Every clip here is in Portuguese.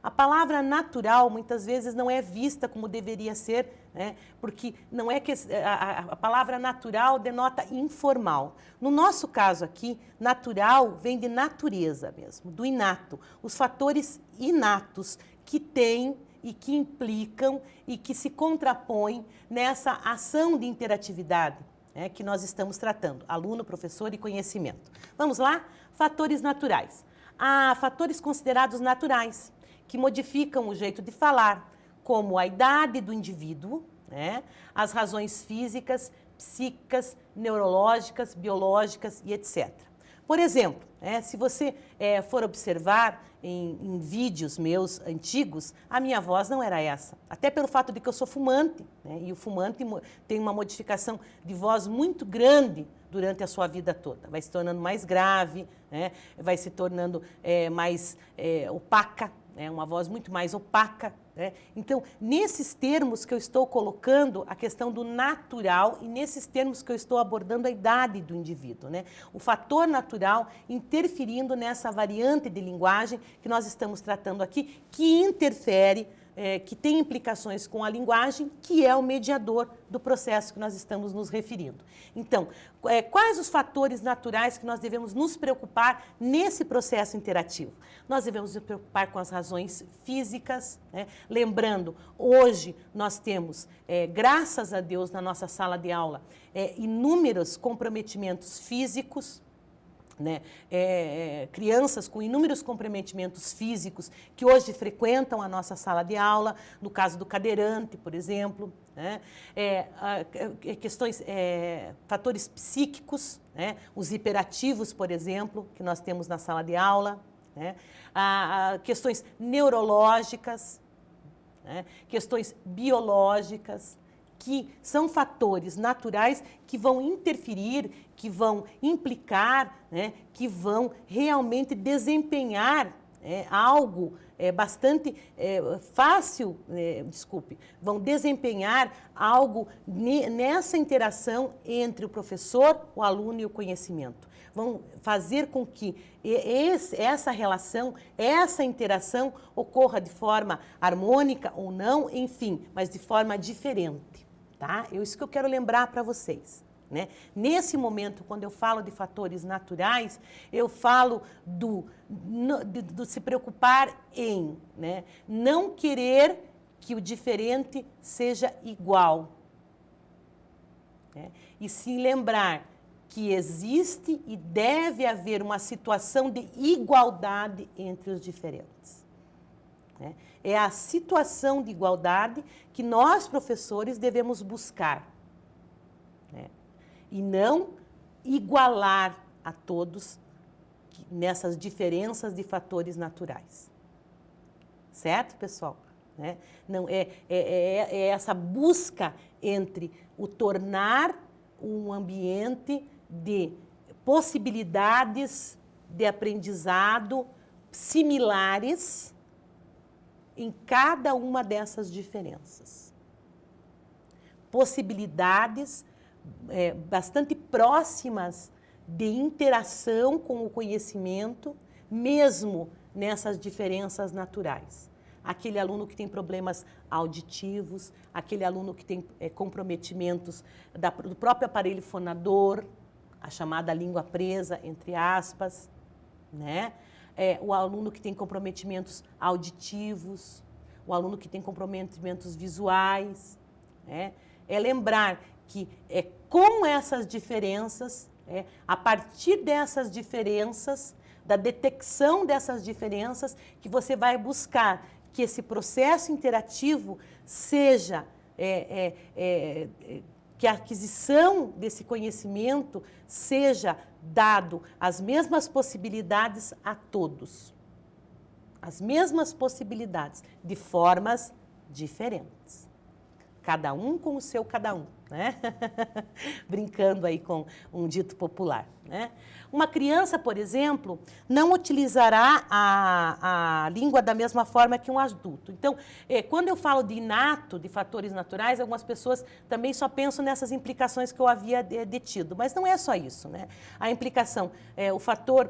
A palavra natural, muitas vezes, não é vista como deveria ser, né? Porque não é que a palavra natural denota informal. No nosso caso aqui, natural vem de natureza mesmo, do inato. Os fatores inatos que têm e que implicam e que se contrapõem nessa ação de interatividade, né, que nós estamos tratando, aluno, professor e conhecimento. Vamos lá? Fatores naturais. Há fatores considerados naturais, que modificam o jeito de falar, como a idade do indivíduo, né, as razões físicas, psíquicas, neurológicas, biológicas e etc. Por exemplo, se você for observar em vídeos meus antigos, a minha voz não era essa. Até pelo fato de que eu sou fumante, né? E o fumante tem uma modificação de voz muito grande durante a sua vida toda. Vai se tornando mais grave, né? Vai se tornando mais opaca, né? Uma voz muito mais opaca, né? Então, nesses termos que eu estou colocando a questão do natural e nesses termos que eu estou abordando a idade do indivíduo, né? O fator natural interferindo nessa variante de linguagem que nós estamos tratando aqui, que interfere, que tem implicações com a linguagem, que é o mediador do processo que nós estamos nos referindo. Então, quais os fatores naturais que nós devemos nos preocupar nesse processo interativo? Nós devemos nos preocupar com as razões físicas, né? Lembrando, hoje nós temos, graças a Deus, na nossa sala de aula, inúmeros comprometimentos físicos, né? Crianças com inúmeros comprometimentos físicos que hoje frequentam a nossa sala de aula, no caso do cadeirante, por exemplo, né? Fatores psíquicos, né? Os hiperativos, por exemplo, que nós temos na sala de aula, né? Questões neurológicas, né? Questões biológicas, que são fatores naturais que vão interferir, que vão implicar, né, que vão realmente desempenhar algo bastante fácil, vão desempenhar algo nessa interação entre o professor, o aluno e o conhecimento. Vão fazer com que essa relação, essa interação ocorra de forma harmônica ou não, enfim, mas de forma diferente. Tá? Isso que eu quero lembrar para vocês, né? Nesse momento, quando eu falo de fatores naturais, eu falo do se preocupar em, né, não querer que o diferente seja igual, né? E se lembrar que existe e deve haver uma situação de igualdade entre os diferentes. É a situação de igualdade que nós, professores, devemos buscar, né? E não igualar a todos nessas diferenças de fatores naturais. Certo, pessoal? Né? Não, é essa busca entre o tornar um ambiente de possibilidades de aprendizado similares em cada uma dessas diferenças. Possibilidades bastante próximas de interação com o conhecimento, mesmo nessas diferenças naturais. Aquele aluno que tem problemas auditivos, aquele aluno que tem comprometimentos do próprio aparelho fonador, a chamada língua presa, entre aspas, né? O aluno que tem comprometimentos auditivos, o aluno que tem comprometimentos visuais, né? Lembrar que com essas diferenças, a partir dessas diferenças, da detecção dessas diferenças, que você vai buscar que esse processo interativo seja, que a aquisição desse conhecimento seja dado as mesmas possibilidades a todos. As mesmas possibilidades, de formas diferentes. cada um com o seu cada um, né? Brincando aí com um dito popular, né? Uma criança, por exemplo, não utilizará a língua da mesma forma que um adulto. Então, quando eu falo de inato, de fatores naturais, algumas pessoas também só pensam nessas implicações que eu havia detido, mas não é só isso, né? A implicação, o fator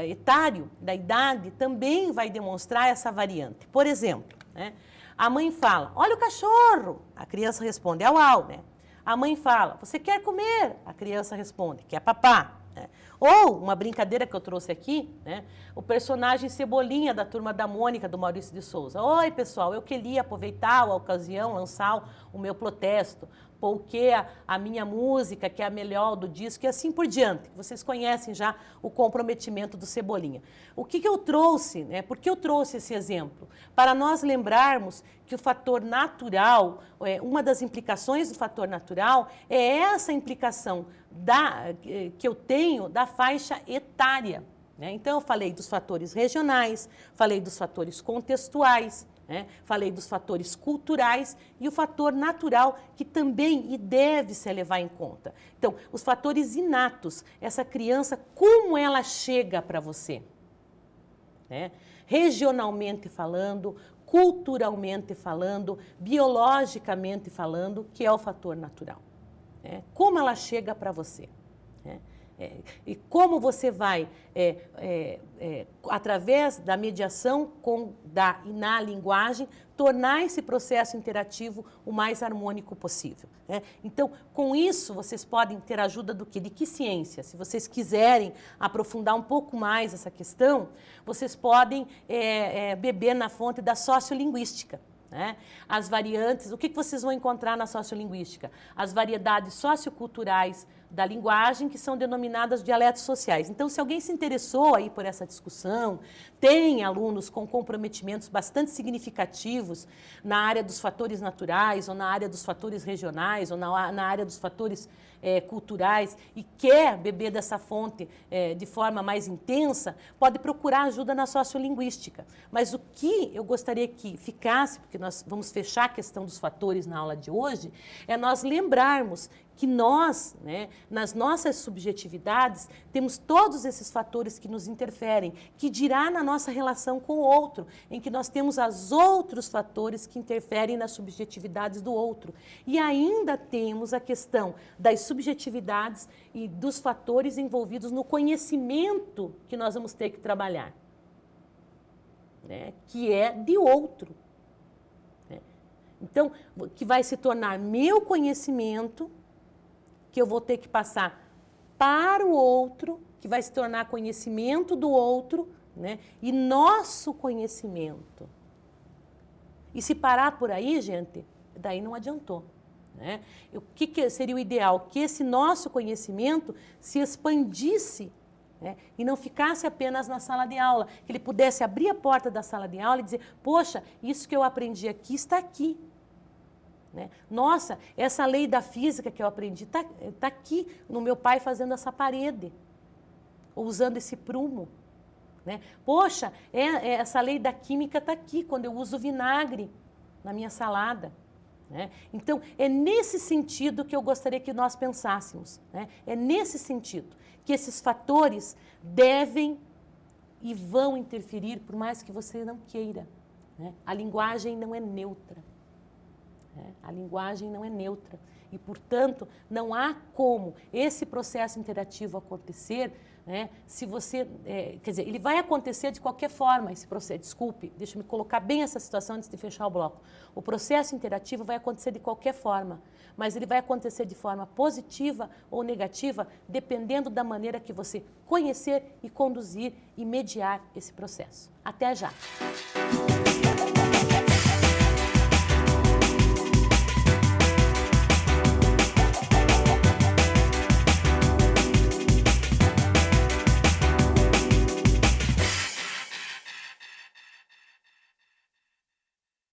etário da idade também vai demonstrar essa variante. Por exemplo, né? A mãe fala, olha o cachorro, a criança responde, au, au, né? A mãe fala, você quer comer? A criança responde, quer papá. Né? Ou, uma brincadeira que eu trouxe aqui, né? O personagem Cebolinha da Turma da Mônica, do Maurício de Souza. Oi, pessoal, eu queria aproveitar a ocasião, lançar o meu protesto, porque a minha música, que é a melhor do disco, e assim por diante. Vocês conhecem já o comprometimento do Cebolinha. O que eu trouxe, né? Por que eu trouxe esse exemplo? Para nós lembrarmos que o fator natural, uma das implicações do fator natural é essa implicação que eu tenho da faixa etária. Né? Então, eu falei dos fatores regionais, falei dos fatores contextuais, né? Falei dos fatores culturais e o fator natural, que também e deve se levar em conta. Então, os fatores inatos, essa criança, como ela chega para você? Né? Regionalmente falando, culturalmente falando, biologicamente falando, que é o fator natural. Né? Como ela chega para você? Né? E como você vai, através da mediação na linguagem, tornar esse processo interativo o mais harmônico possível. Né? Então, com isso, vocês podem ter ajuda do quê? De que ciência? Se vocês quiserem aprofundar um pouco mais essa questão, vocês podem beber na fonte da sociolinguística. Né? As variantes, o que vocês vão encontrar na sociolinguística? As variedades socioculturais da linguagem, que são denominadas dialetos sociais. Então, se alguém se interessou aí por essa discussão, tem alunos com comprometimentos bastante significativos na área dos fatores naturais, ou na área dos fatores regionais, ou na área dos fatores culturais, e quer beber dessa fonte de forma mais intensa, pode procurar ajuda na sociolinguística. Mas o que eu gostaria que ficasse, porque nós vamos fechar a questão dos fatores na aula de hoje, é nós lembrarmos que nós, né, nas nossas subjetividades, temos todos esses fatores que nos interferem, que dirá na nossa relação com o outro, em que nós temos os outros fatores que interferem nas subjetividades do outro. E ainda temos a questão das subjetividades e dos fatores envolvidos no conhecimento que nós vamos ter que trabalhar, né, que é de outro. Né? Então, que vai se tornar meu conhecimento, que eu vou ter que passar para o outro, que vai se tornar conhecimento do outro, né? E nosso conhecimento. E se parar por aí, gente, daí não adiantou. Né? O que seria o ideal? Que esse nosso conhecimento se expandisse, né? E não ficasse apenas na sala de aula, que ele pudesse abrir a porta da sala de aula e dizer, poxa, isso que eu aprendi aqui está aqui. Né? Nossa, essa lei da física que eu aprendi está aqui no meu pai fazendo essa parede, ou usando esse prumo. Né? Poxa, essa lei da química está aqui quando eu uso vinagre na minha salada. Né? Então, é nesse sentido que eu gostaria que nós pensássemos. Né? É nesse sentido que esses fatores devem e vão interferir, por mais que você não queira. Né? A linguagem não é neutra. A linguagem não é neutra e, portanto, não há como esse processo interativo acontecer, né, se você... quer dizer, ele vai acontecer de qualquer forma, esse processo. Desculpe, deixa eu me colocar bem essa situação antes de fechar o bloco. O processo interativo vai acontecer de qualquer forma, mas ele vai acontecer de forma positiva ou negativa, dependendo da maneira que você conhecer e conduzir e mediar esse processo. Até já!